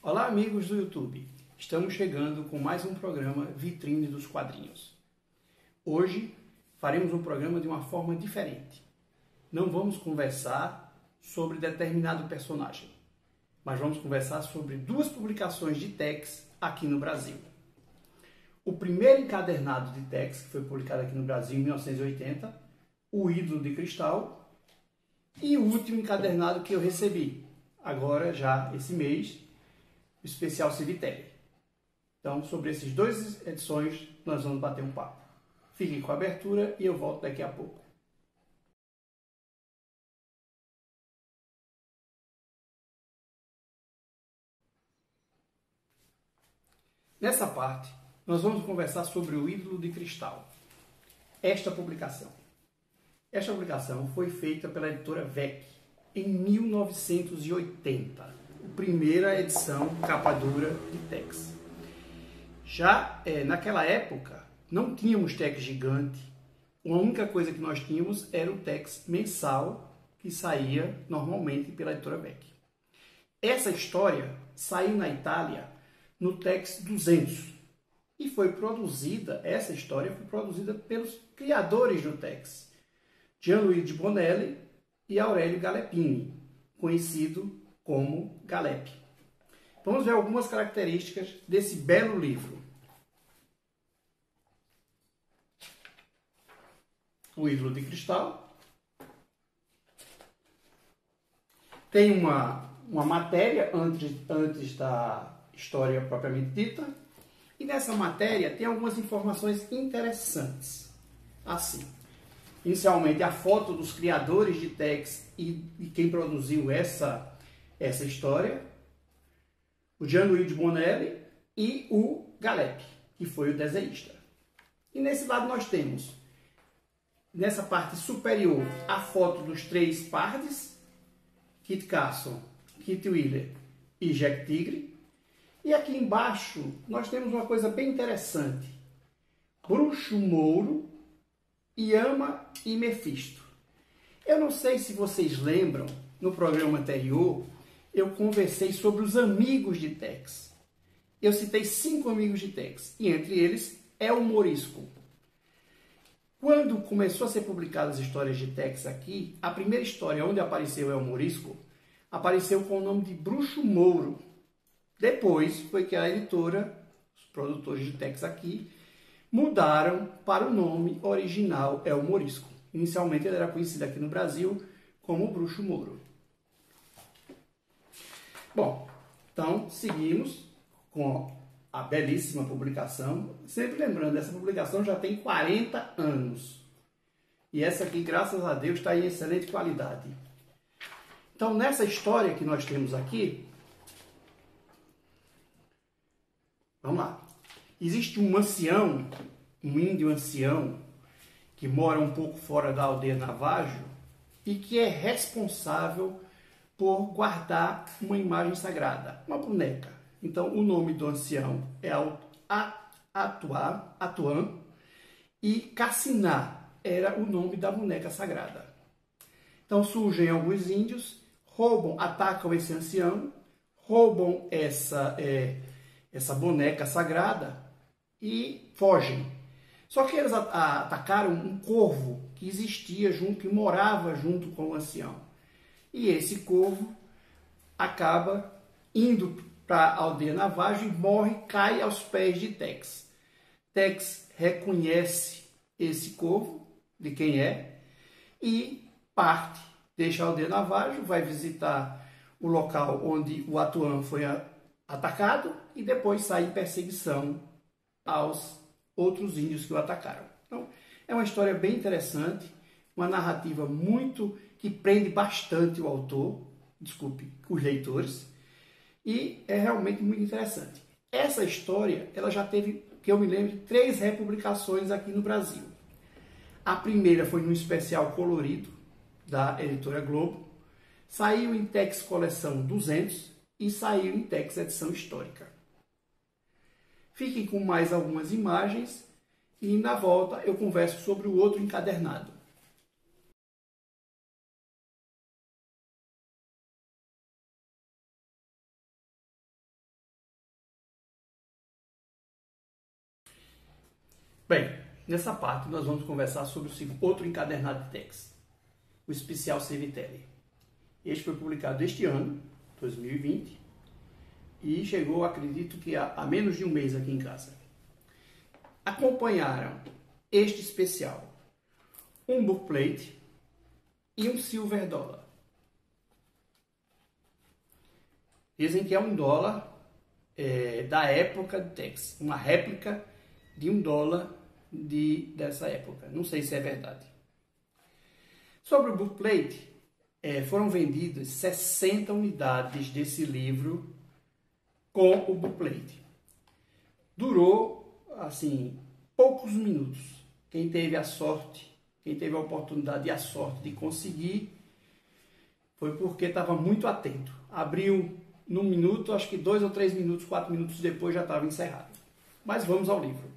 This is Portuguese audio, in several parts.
Olá, amigos do YouTube! Estamos chegando com mais um programa Vitrine dos Quadrinhos. Hoje faremos um programa de uma forma diferente. Não vamos conversar sobre determinado personagem, mas vamos conversar sobre duas publicações de Tex aqui no Brasil. O primeiro encadernado de Tex, que foi publicado aqui no Brasil em 1980, O Ídolo de Cristal, e o último encadernado que eu recebi, agora já esse mês, o especial Civitelli. Então, sobre essas duas edições, nós vamos bater um papo. Fiquem com a abertura e eu volto daqui a pouco. Nessa parte, nós vamos conversar sobre o Ídolo de Cristal. Esta publicação foi feita pela editora VEC em 1980. A primeira edição capa dura de Tex. Já naquela época, não tínhamos Tex gigante. A única coisa que nós tínhamos era o Tex mensal, que saía normalmente pela editora VEC. Essa história saiu na Itália no Tex 200 e essa história foi produzida pelos criadores do Tex, Gianluigi Bonelli e Aurelio Galeppini, conhecido como Galep. Vamos ver algumas características desse belo livro. O Ídolo de Cristal. Tem uma matéria antes da história propriamente dita. E nessa matéria tem algumas informações interessantes. Assim, inicialmente a foto dos criadores de Tex e quem produziu essa história, o Gianluigi Bonelli e o Galep, que foi o desenhista. E nesse lado nós temos, nessa parte superior, a foto dos três Pardes, Kit Carson, Kit Wheeler e Jack Tigre. E aqui embaixo nós temos uma coisa bem interessante. Bruxo Mouro, Yama e Mephisto. Eu não sei se vocês lembram, no programa anterior, eu conversei sobre os amigos de Tex. Eu citei 5 amigos de Tex, e entre eles é o Morisco. Quando começou a ser publicadas as histórias de Tex aqui, a primeira história onde apareceu El Morisco, apareceu com o nome de Bruxo Mouro. Depois foi que a editora, os produtores de Tex aqui, mudaram para o nome original El Morisco. Inicialmente ele era conhecido aqui no Brasil como Bruxo Mouro. Bom, então seguimos com a belíssima publicação. Sempre lembrando, essa publicação já tem 40 anos. E essa aqui, graças a Deus, está em excelente qualidade. Então, nessa história que nós temos aqui, vamos lá. Existe um ancião, um índio ancião, que mora um pouco fora da aldeia Navajo e que é responsável por guardar uma imagem sagrada, uma boneca. Então, o nome do ancião é Atuan e Cassiná era o nome da boneca sagrada. Então, surgem alguns índios, atacam esse ancião, roubam essa boneca sagrada e fogem. Só que eles atacaram um corvo que existia que morava junto com o ancião. E esse corvo acaba indo para a aldeia Navajo e morre, cai aos pés de Tex. Tex reconhece esse corvo, de quem é, e parte, deixa a aldeia Navajo, vai visitar o local onde o Atuan foi atacado e depois sai em perseguição aos outros índios que o atacaram. Então, é uma história bem interessante, uma narrativa que prende bastante o autor, os leitores, e é realmente muito interessante. Essa história, ela já teve, que eu me lembro, 3 republicações aqui no Brasil. A primeira foi num especial colorido da editora Globo, saiu em Tex Coleção 200 e saiu em Tex Edição Histórica. Fiquem com mais algumas imagens e na volta eu converso sobre o outro encadernado. Bem, nessa parte nós vamos conversar sobre o outro encadernado de Tex, o especial Civitelli. Este foi publicado este ano, 2020, e chegou, acredito que há menos de um mês aqui em casa. Acompanharam este especial um bookplate e um silver dollar. Dizem que é $1 da época de Tex, uma réplica de $1 dessa época. Não sei se é verdade. Sobre o bookplate, foram vendidas 60 unidades desse livro com o bookplate. Durou, assim, poucos minutos. Quem teve a sorte, quem teve a oportunidade e a sorte de conseguir, foi porque estava muito atento. Abriu num minuto, acho que 2 ou 3 minutos, 4 minutos depois já estava encerrado. Mas vamos ao livro.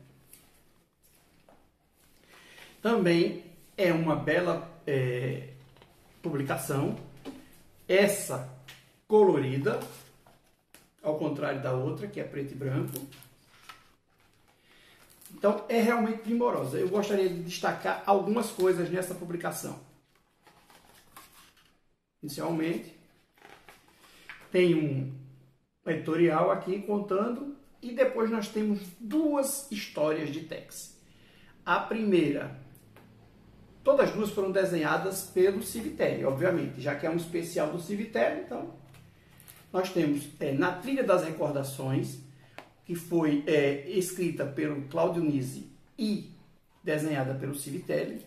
Também é uma bela publicação, essa colorida, ao contrário da outra, que é preto e branco. Então, é realmente primorosa. Eu gostaria de destacar algumas coisas nessa publicação. Inicialmente, tem um editorial aqui contando, e depois nós temos 2 histórias de Tex. A primeira, todas as 2 foram desenhadas pelo Civitelli, obviamente, já que é um especial do Civitelli. Então, nós temos Na Trilha das Recordações, que foi escrita pelo Claudio Nisi e desenhada pelo Civitelli,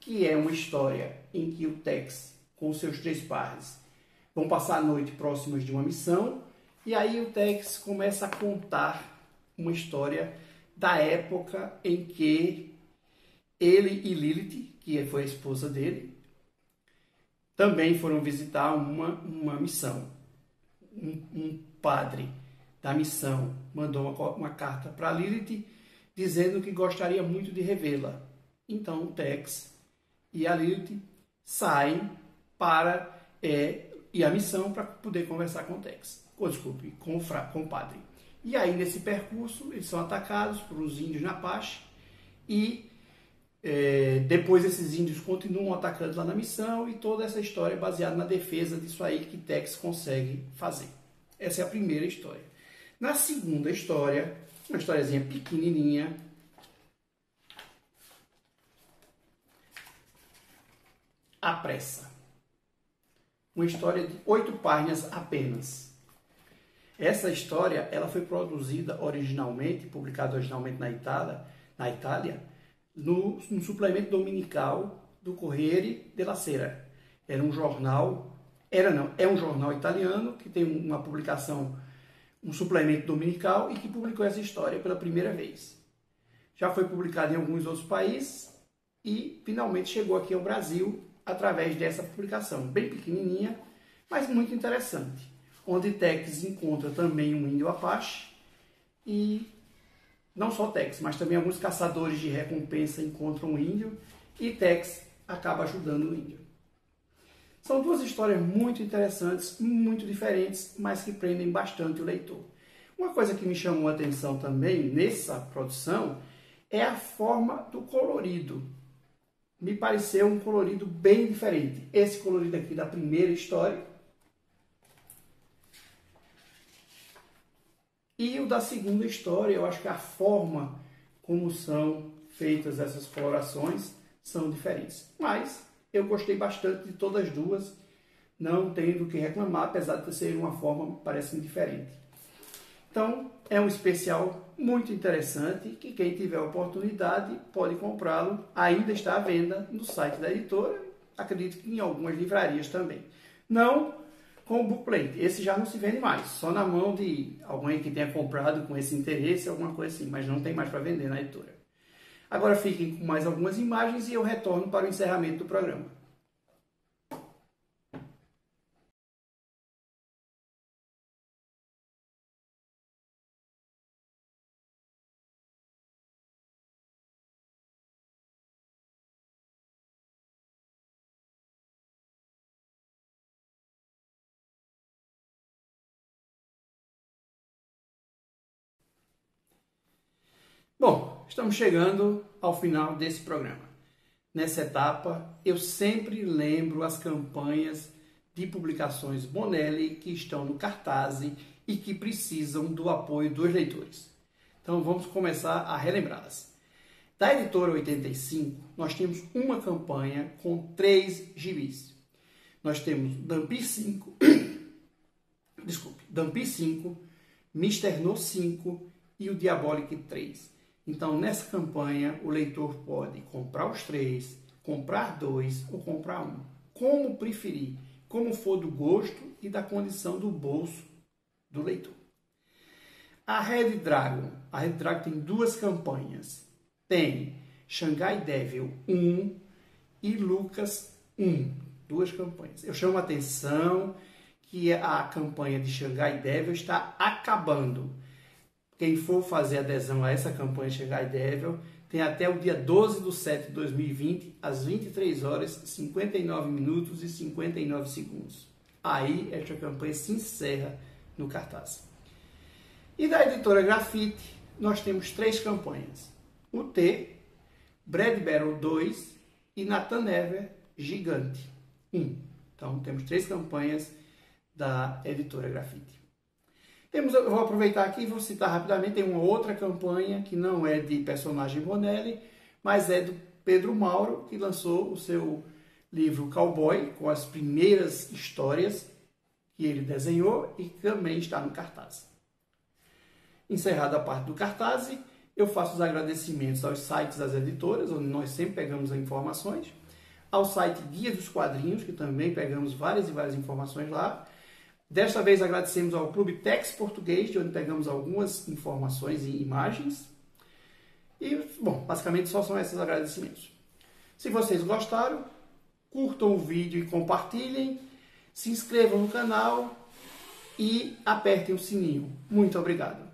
que é uma história em que o Tex, com seus 3 pares, vão passar a noite próximas de uma missão, e aí o Tex começa a contar uma história da época em que ele e Lilith, que foi a esposa dele, também foram visitar uma missão. Um padre da missão mandou uma carta para Lilith dizendo que gostaria muito de revê-la. Então o Tex e a Lilith saem para ir à missão para poder conversar com o Tex. Desculpe, com o padre. E aí, nesse percurso, eles são atacados por uns índios Apache e depois esses índios continuam atacando lá na missão, e toda essa história é baseada na defesa disso aí que Tex consegue fazer. Essa é a primeira história. Na segunda história, uma historiazinha pequenininha, A Pressa. Uma história de 8 páginas apenas. Essa história ela foi produzida originalmente, publicada originalmente na Itália, no suplemento dominical do Corriere della Sera. É um jornal italiano que tem uma publicação, um suplemento dominical, e que publicou essa história pela primeira vez. Já foi publicado em alguns outros países e finalmente chegou aqui ao Brasil através dessa publicação, bem pequenininha, mas muito interessante, onde Tex encontra também um índio Apache, e não só Tex, mas também alguns caçadores de recompensa encontram um índio, e Tex acaba ajudando o índio. São 2 histórias muito interessantes, muito diferentes, mas que prendem bastante o leitor. Uma coisa que me chamou a atenção também nessa produção é a forma do colorido. Me pareceu um colorido bem diferente. Esse colorido aqui da primeira história e o da segunda história. Eu acho que a forma como são feitas essas colorações são diferentes. Mas eu gostei bastante de todas as 2, não tenho do que reclamar, apesar de ser uma forma, parece-me, diferente. Então, é um especial muito interessante, que quem tiver oportunidade pode comprá-lo. Ainda está à venda no site da editora, acredito que em algumas livrarias também. Não com o bookplate, esse já não se vende mais, só na mão de alguém que tenha comprado com esse interesse, alguma coisa assim, mas não tem mais para vender na editora. Agora fiquem com mais algumas imagens e eu retorno para o encerramento do programa. Bom, estamos chegando ao final desse programa. Nessa etapa, eu sempre lembro as campanhas de publicações Bonelli que estão no cartaz e que precisam do apoio dos leitores. Então vamos começar a relembrá-las. Da editora 85, nós temos uma campanha com 3 gibis. Nós temos Dampi 5, Dampi 5, Mr. No 5 e o Diabolic 3. Então, nessa campanha, o leitor pode comprar os 3, comprar 2 ou comprar 1. Como preferir, como for do gosto e da condição do bolso do leitor. A Red Dragon tem 2 campanhas. Tem Shanghai Devil 1 e Lucas 1. 2 campanhas. Eu chamo a atenção que a campanha de Shanghai Devil está acabando. Quem for fazer adesão a essa campanha Shanghai Devil tem até o dia 12/7 de 2020, às 23 horas, 59 minutos e 59 segundos. Aí, esta campanha se encerra no cartaz. E da editora Grafite, nós temos 3 campanhas. O T, Brad Battle 2 e Nathan Never Gigante 1. Então, temos 3 campanhas da editora Grafite. Eu vou aproveitar aqui e vou citar rapidamente, tem uma outra campanha que não é de personagem Bonelli, mas é do Pedro Mauro, que lançou o seu livro Cowboy, com as primeiras histórias que ele desenhou e que também está no cartaz. Encerrada a parte do cartaz, eu faço os agradecimentos aos sites das editoras, onde nós sempre pegamos as informações, ao site Guia dos Quadrinhos, que também pegamos várias e várias informações lá. Desta vez agradecemos ao Clube Tex Português, de onde pegamos algumas informações e imagens. E, bom, basicamente só são esses agradecimentos. Se vocês gostaram, curtam o vídeo e compartilhem, se inscrevam no canal e apertem o sininho. Muito obrigado!